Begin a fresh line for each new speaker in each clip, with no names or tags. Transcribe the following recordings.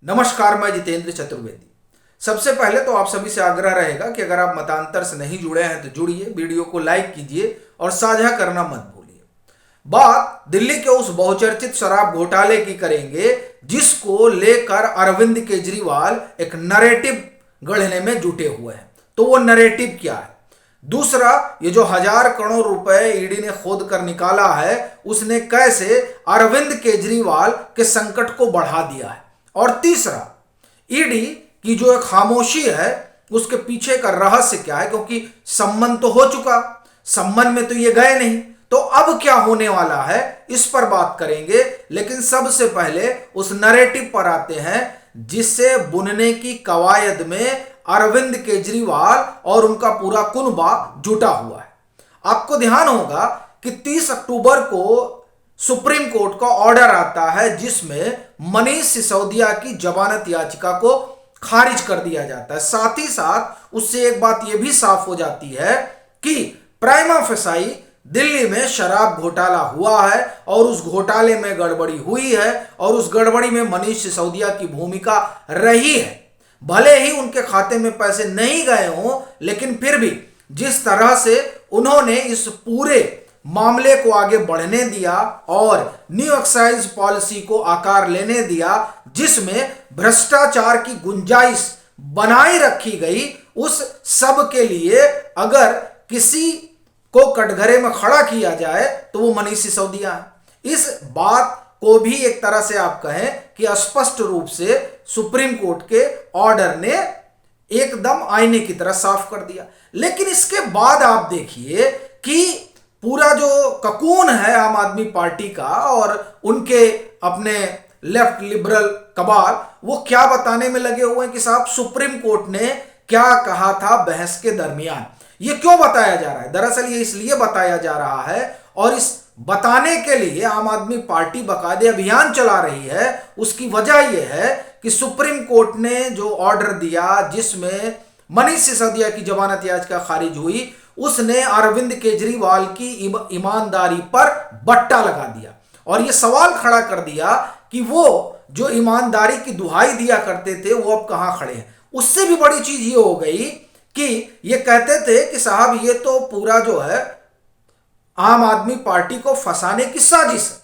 नमस्कार, मैं जितेंद्र चतुर्वेदी। सबसे पहले तो आप सभी से आग्रह रहेगा कि अगर आप मतांतर से नहीं जुड़े हैं तो जुड़िए, वीडियो को लाइक कीजिए और साझा करना मत भूलिए। बात दिल्ली के उस बहुचर्चित शराब घोटाले की करेंगे जिसको लेकर अरविंद केजरीवाल एक नरेटिव गढ़ने में जुटे हुए हैं। तो वो नरेटिव क्या है? दूसरा, ये जो 1000 करोड़ रुपए ईडी ने खोद कर निकाला है, उसने कैसे अरविंद केजरीवाल के संकट को बढ़ा दिया है। और तीसरा, ईडी की जो एक खामोशी है उसके पीछे का रहस्य क्या है, क्योंकि सम्मन तो हो चुका, सम्मन में तो ये गए नहीं, तो अब क्या होने वाला है इस पर बात करेंगे। लेकिन सबसे पहले उस नैरेटिव पर आते हैं जिसे बुनने की कवायद में अरविंद केजरीवाल और उनका पूरा कुनबा जुटा हुआ है। आपको ध्यान होगा कि 30 अक्टूबर को सुप्रीम कोर्ट का ऑर्डर आता है जिसमें मनीष सिसोदिया की जमानत याचिका को खारिज कर दिया जाता है। साथ ही साथ उससे एक बात यह भी साफ हो जाती है कि प्राइमा फेसाई दिल्ली में शराब घोटाला हुआ है और उस घोटाले में गड़बड़ी हुई है और उस गड़बड़ी में मनीष सिसोदिया की भूमिका रही है। भले ही उनके खाते में पैसे नहीं गए हों, लेकिन फिर भी जिस तरह से उन्होंने इस पूरे मामले को आगे बढ़ने दिया और न्यू एक्साइज पॉलिसी को आकार लेने दिया जिसमें भ्रष्टाचार की गुंजाइश बनाए रखी गई, उस सब के लिए अगर किसी को कटघरे में खड़ा किया जाए तो वो मनीष सिसोदिया है। इस बात को भी एक तरह से आप कहें कि स्पष्ट रूप से सुप्रीम कोर्ट के ऑर्डर ने एकदम आईने की तरह साफ कर दिया। लेकिन इसके बाद आप देखिए कि पूरा जो ककून है आम आदमी पार्टी का और उनके अपने लेफ्ट लिबरल कबाल, वो क्या बताने में लगे हुए हैं कि साहब सुप्रीम कोर्ट ने क्या कहा था बहस के दरमियान। ये क्यों बताया जा रहा है? दरअसल ये इसलिए बताया जा रहा है और इस बताने के लिए आम आदमी पार्टी बाकायदे अभियान चला रही है। उसकी वजह यह है कि सुप्रीम कोर्ट ने जो ऑर्डर दिया जिसमें मनीष सिसोदिया की जमानत याचिका खारिज हुई, उसने अरविंद केजरीवाल की ईमानदारी पर बट्टा लगा दिया और यह सवाल खड़ा कर दिया कि वो जो ईमानदारी की दुहाई दिया करते थे वो अब कहां खड़े हैं। उससे भी बड़ी चीज ये हो गई कि ये कहते थे कि साहब ये तो पूरा जो है आम आदमी पार्टी को फंसाने की साजिश है,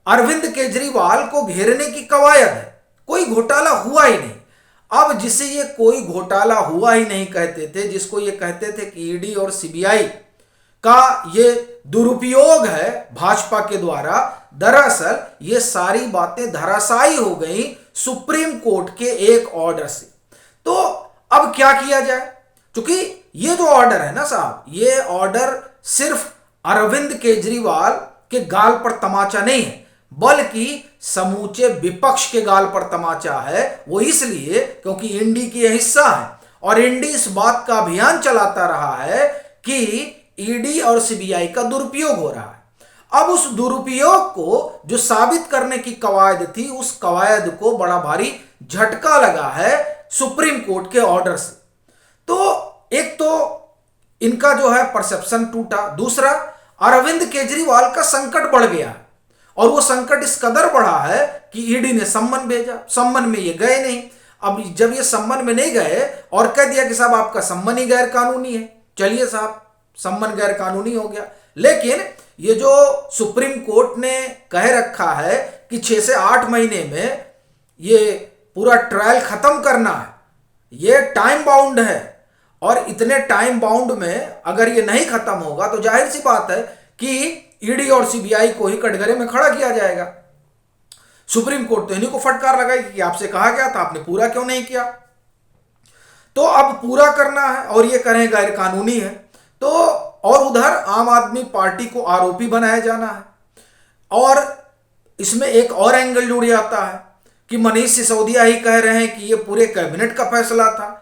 अरविंद केजरीवाल को घेरने की कवायद है, कोई घोटाला हुआ ही नहीं। अब जिसे ये कोई घोटाला हुआ ही नहीं कहते थे, जिसको ये कहते थे कि ईडी और सीबीआई का ये दुरुपयोग है भाजपा के द्वारा, दरअसल ये सारी बातें धराशायी हो गई सुप्रीम कोर्ट के एक ऑर्डर से। तो अब क्या किया जाए? क्योंकि ये जो ऑर्डर है ना साहब, ये ऑर्डर सिर्फ अरविंद केजरीवाल के गाल पर तमाचा नहीं है, बल्कि समूचे विपक्ष के गाल पर तमाचा है। वो इसलिए क्योंकि इंडी की हिस्सा है और इंडी इस बात का अभियान चलाता रहा है कि ईडी और सीबीआई का दुरुपयोग हो रहा है। अब उस दुरुपयोग को जो साबित करने की कवायद थी, उस कवायद को बड़ा भारी झटका लगा है सुप्रीम कोर्ट के ऑर्डर से। तो एक तो इनका जो है परसेप्शन टूटा, दूसरा अरविंद केजरीवाल का संकट बढ़ गया और वो संकट इस कदर बढ़ा है कि ईडी ने सम्मन भेजा, सम्मन में ये गए नहीं। अब जब ये सम्मन में नहीं गए और कह दिया कि साहब आपका सम्मन ही गैर कानूनी है, चलिए साहब सम्मन गैर कानूनी हो गया। लेकिन ये जो सुप्रीम कोर्ट ने कह रखा है कि 6 से 8 महीने में ये पूरा ट्रायल खत्म करना है, ये टाइम बाउंड है और इतने टाइम बाउंड में अगर ये नहीं खत्म होगा तो जाहिर सी बात है कि ईडी और सीबीआई को ही कटघरे में खड़ा किया जाएगा। सुप्रीम कोर्ट तो इन्हीं को फटकार लगाएगी कि आपसे कहा गया था, आपने पूरा क्यों नहीं किया। तो अब पूरा करना है और ये करें गैर कानूनी है। तो और उधर आम आदमी पार्टी को आरोपी बनाया जाना है और इसमें एक और एंगल जुड़ जाता है कि मनीष सिसोदिया ही कह रहे हैं कि ये पूरे कैबिनेट का फैसला था।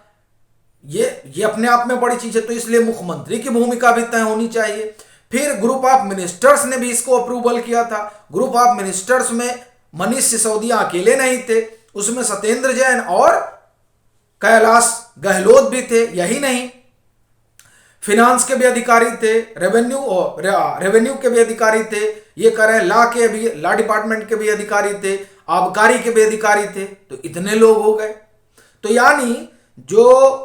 ये अपने आप में बड़ी चीज है, तो इसलिए मुख्यमंत्री की भूमिका भी तय होनी चाहिए। फिर ग्रुप ऑफ मिनिस्टर्स ने भी इसको अप्रूवल किया था। ग्रुप ऑफ मिनिस्टर्स में मनीष सिसोदिया अकेले नहीं थे, उसमें सत्येंद्र जैन और कैलाश गहलोत भी थे। यही नहीं, फिनांस के भी अधिकारी थे, रेवेन्यू के भी अधिकारी थे, ये कह रहे हैं लॉ डिपार्टमेंट के भी अधिकारी थे, आबकारी के भी अधिकारी थे, तो इतने लोग हो गए। तो यानी जो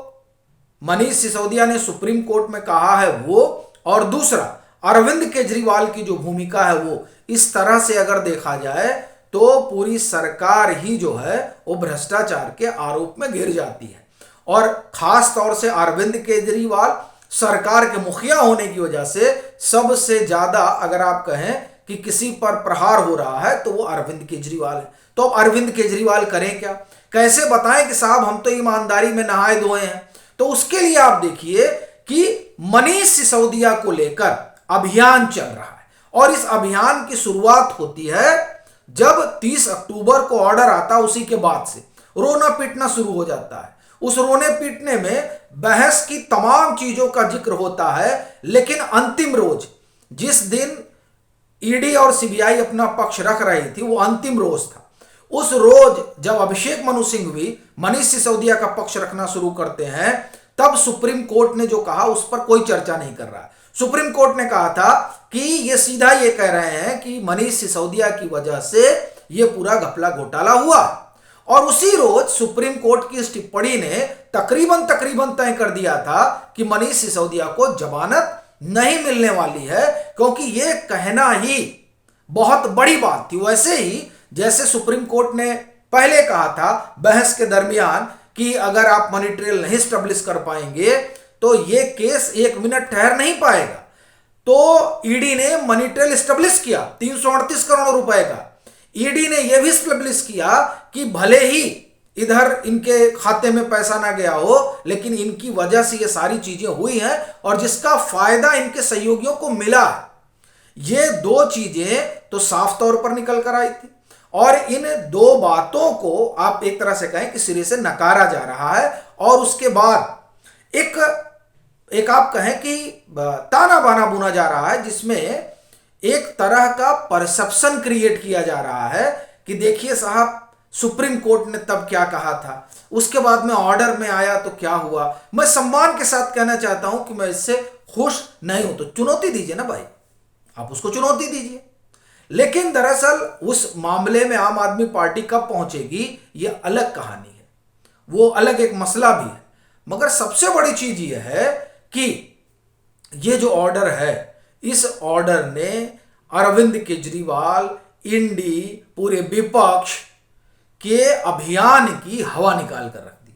मनीष सिसोदिया ने सुप्रीम कोर्ट में कहा है वो, और दूसरा अरविंद केजरीवाल की जो भूमिका है वो, इस तरह से अगर देखा जाए तो पूरी सरकार ही जो है वो भ्रष्टाचार के आरोप में घिर जाती है। और खास तौर से अरविंद केजरीवाल सरकार के मुखिया होने की वजह से सबसे ज्यादा अगर आप कहें कि किसी पर प्रहार हो रहा है तो वो अरविंद केजरीवाल है। तो अब अरविंद केजरीवाल करें क्या, कैसे बताएं कि साहब हम तो ईमानदारी में नहाए धोए हैं। तो उसके लिए आप देखिए कि मनीष सिसोदिया को लेकर अभियान चल रहा है, और इस अभियान की शुरुआत होती है जब 30 अक्टूबर को ऑर्डर आता है, उसी के बाद से रोना पीटना शुरू हो जाता है। उस रोने पीटने में बहस की तमाम चीजों का जिक्र होता है, लेकिन अंतिम रोज जिस दिन ईडी और सीबीआई अपना पक्ष रख रही थी वो अंतिम रोज था। उस रोज जब अभिषेक मनु सिंघवी मनीष सिसोदिया का पक्ष रखना शुरू करते हैं, तब सुप्रीम कोर्ट ने जो कहा उस पर कोई चर्चा नहीं कर रहा। सुप्रीम कोर्ट ने कहा था कि ये सीधा ये कह रहे हैं कि मनीष सिसोदिया की वजह से ये पूरा घपला घोटाला हुआ। और उसी रोज सुप्रीम कोर्ट की इस टिप्पणी ने तकरीबन तय कर दिया था कि मनीष सिसोदिया को जमानत नहीं मिलने वाली है, क्योंकि ये कहना ही बहुत बड़ी बात थी। वैसे ही जैसे सुप्रीम कोर्ट ने पहले कहा था बहस के दरमियान कि अगर आप मनी ट्रेल नहीं स्टेब्लिश कर पाएंगे तो ये केस 1 मिनट ठहर नहीं पाएगा, तो ईडी ने मनी ट्रेल स्टेब्लिश किया 338 करोड़ रुपए का। ईडी ने यह भी स्टेब्लिश किया कि भले ही इधर इनके खाते में पैसा ना गया हो, लेकिन इनकी वजह से ये सारी चीजें हुई हैं और जिसका फायदा इनके सहयोगियों को मिला। ये दो चीजें तो साफ तौर पर निकल कर आई थी, और इन दो बातों को आप एक तरह से कहें कि सिरे से नकारा जा रहा है। और उसके बाद एक आप कहें कि ताना बाना बुना जा रहा है, जिसमें एक तरह का परसेप्शन क्रिएट किया जा रहा है कि देखिए साहब सुप्रीम कोर्ट ने तब क्या कहा था, उसके बाद में ऑर्डर में आया तो क्या हुआ। मैं सम्मान के साथ कहना चाहता हूं कि मैं इससे खुश नहीं हूं, तो चुनौती दीजिए ना भाई, आप उसको चुनौती दीजिए। लेकिन दरअसल उस मामले में आम आदमी पार्टी कब पहुंचेगी ये अलग कहानी है, वो अलग एक मसला भी है। मगर सबसे बड़ी चीज ये है कि ये जो ऑर्डर है, इस ऑर्डर ने अरविंद केजरीवाल, इंडी, पूरे विपक्ष के अभियान की हवा निकाल कर रख दी।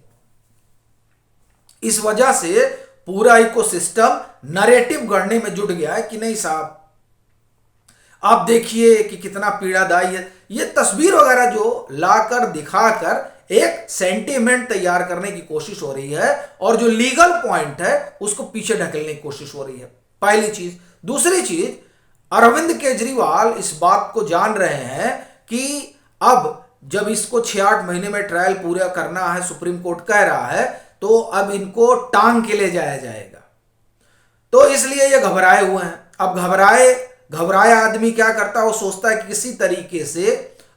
इस वजह से पूरा इकोसिस्टम नैरेटिव गढ़ने में जुट गया है कि नहीं साहब आप देखिए कि कितना पीड़ादायी है। ये तस्वीर वगैरह जो लाकर दिखाकर एक सेंटीमेंट तैयार करने की कोशिश हो रही है, और जो लीगल पॉइंट है उसको पीछे ढकेलने की कोशिश हो रही है, पहली चीज। दूसरी चीज, अरविंद केजरीवाल इस बात को जान रहे हैं कि अब जब इसको 6-8 महीने में ट्रायल पूरा करना है, सुप्रीम कोर्ट कह रहा है, तो अब इनको टांग के ले जाया जाएगा। तो इसलिए ये घबराए हुए हैं। अब घबराया आदमी क्या करता है, वो सोचता है कि किसी तरीके से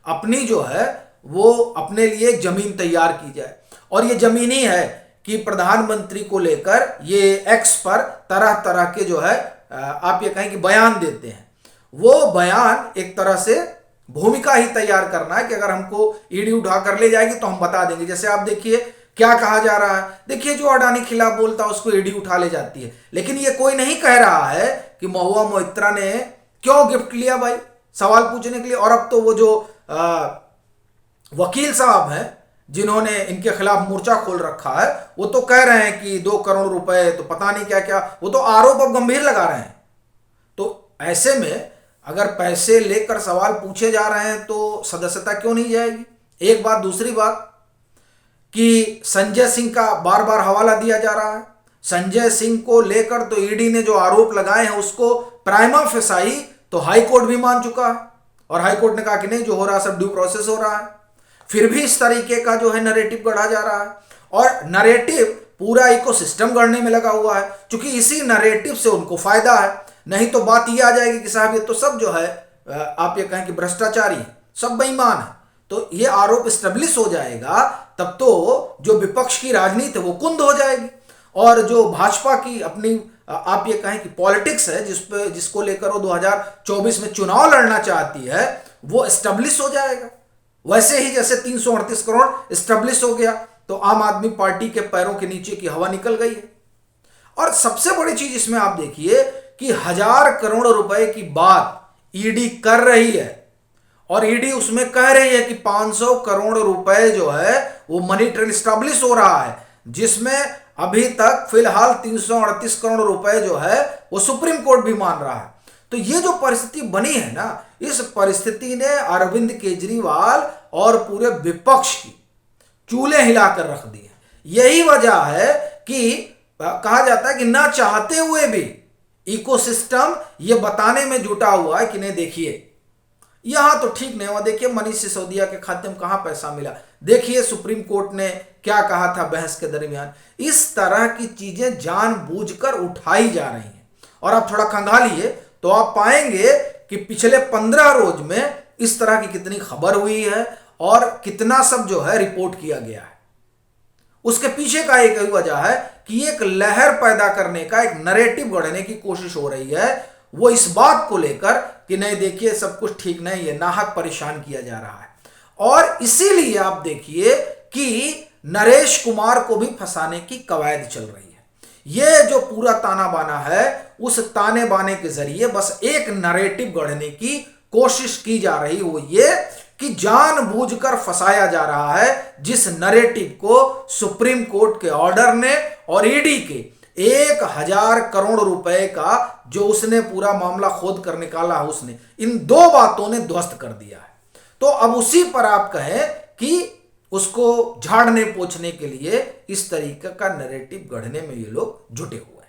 अपनी जो है वो अपने लिए एक जमीन तैयार की जाए। और ये जमीन ही है कि प्रधानमंत्री को लेकर ये एक्स पर तरह तरह के जो है आप ये कहें कि बयान देते हैं। वो बयान एक तरह से भूमिका ही तैयार करना है कि अगर हमको ईडी उठा कर ले जाएगी तो हम बता देंगे। जैसे आप देखिए क्या कहा जा रहा है, देखिए जो अडानी खिलाफ बोलता है उसको ईडी उठा ले जाती है, लेकिन ये कोई नहीं कह रहा है कि महुआ मोइत्रा ने क्यों गिफ्ट लिया भाई, सवाल पूछने के लिए। और अब तो वो जो वकील साहब हैं जिन्होंने इनके खिलाफ मोर्चा खोल रखा है, वो तो कह रहे हैं कि 2 करोड़ रुपए तो पता नहीं क्या क्या, वो तो आरोप अब गंभीर लगा रहे हैं। तो ऐसे में अगर पैसे लेकर सवाल पूछे जा रहे हैं तो सदस्यता क्यों नहीं जाएगी, एक बात। दूसरी बात कि संजय सिंह का बार बार हवाला दिया जा रहा है। संजय सिंह को लेकर तो ईडी ने जो आरोप लगाए हैं उसको प्राइमा फेसाई तो हाई कोर्ट भी मान चुका है, और हाई कोर्ट ने कहा कि नहीं जो हो रहा है सब ड्यू प्रोसेस हो रहा है। फिर भी इस तरीके का जो है नैरेटिव गढ़ा जा रहा है, और नैरेटिव पूरा इकोसिस्टम गढ़ने में लगा हुआ है, क्योंकि इसी नैरेटिव से उनको फायदा है। नहीं तो बात ये आ जाएगी कि साहब ये तो सब जो है आप ये कहें कि भ्रष्टाचारी है, सब बेईमान है। तो ये आरोप स्टेब्लिश हो जाएगा, तब तो जो विपक्ष की राजनीति है वो कुंद हो जाएगी, और जो भाजपा की अपनी आप ये कहें कि पॉलिटिक्स है जिसको लेकर वो 2024 में चुनाव लड़ना चाहती है वो एस्टेब्लिश हो जाएगा। वैसे ही जैसे 338 करोड़ स्टेब्लिश हो गया तो आम आदमी पार्टी के पैरों के नीचे की हवा निकल गई है। और सबसे बड़ी चीज इसमें आप देखिए कि 1000 करोड़ रुपए की बात ईडी कर रही है और ईडी उसमें कह रही है कि 500 करोड़ रुपए जो है वो मनी ट्रेल स्टैब्लिश हो रहा है, जिसमें अभी तक फिलहाल 338 करोड़ रुपए जो है वो सुप्रीम कोर्ट भी मान रहा है। तो ये जो परिस्थिति बनी है ना, इस परिस्थिति ने अरविंद केजरीवाल और पूरे विपक्ष की चूल्हे हिलाकर रख दी है। यही वजह है कि कहा जाता है कि ना चाहते हुए भी इकोसिस्टम ये बताने में जुटा हुआ है कि नहीं देखिए यहां तो ठीक नहीं हुआ, देखिए मनीष सिसोदिया के खाते में कहां पैसा मिला, देखिए सुप्रीम कोर्ट ने क्या कहा था बहस के दरमियान। इस तरह की चीजें जानबूझकर उठाई जा रही हैं। और आप थोड़ा खंगालिए तो आप पाएंगे कि पिछले 15 रोज में इस तरह की कितनी खबर हुई है और कितना सब जो है रिपोर्ट किया गया है। उसके पीछे का एक ही वजह है कि एक लहर पैदा करने का, एक नैरेटिव गढ़ने की कोशिश हो रही है, वो इस बात को लेकर कि नहीं देखिए सब कुछ ठीक नहीं है, नाहक परेशान किया जा रहा है। और इसीलिए आप देखिए कि नरेश कुमार को भी फंसाने की कवायद चल रही है। ये जो पूरा ताना बाना है, उस ताने बाने के जरिए बस एक नैरेटिव गढ़ने की कोशिश की जा रही, वो ये कि जानबूझकर फंसाया जा रहा है, जिस नैरेटिव को सुप्रीम कोर्ट के ऑर्डर ने और ईडी के 1000 करोड़ रुपए का जो उसने पूरा मामला खोद कर निकाला है, उसने इन दो बातों ने ध्वस्त कर दिया है। तो अब उसी पर आप कहें कि उसको झाड़ने पोंछने के लिए इस तरीके का नैरेटिव गढ़ने में ये लोग जुटे हुए।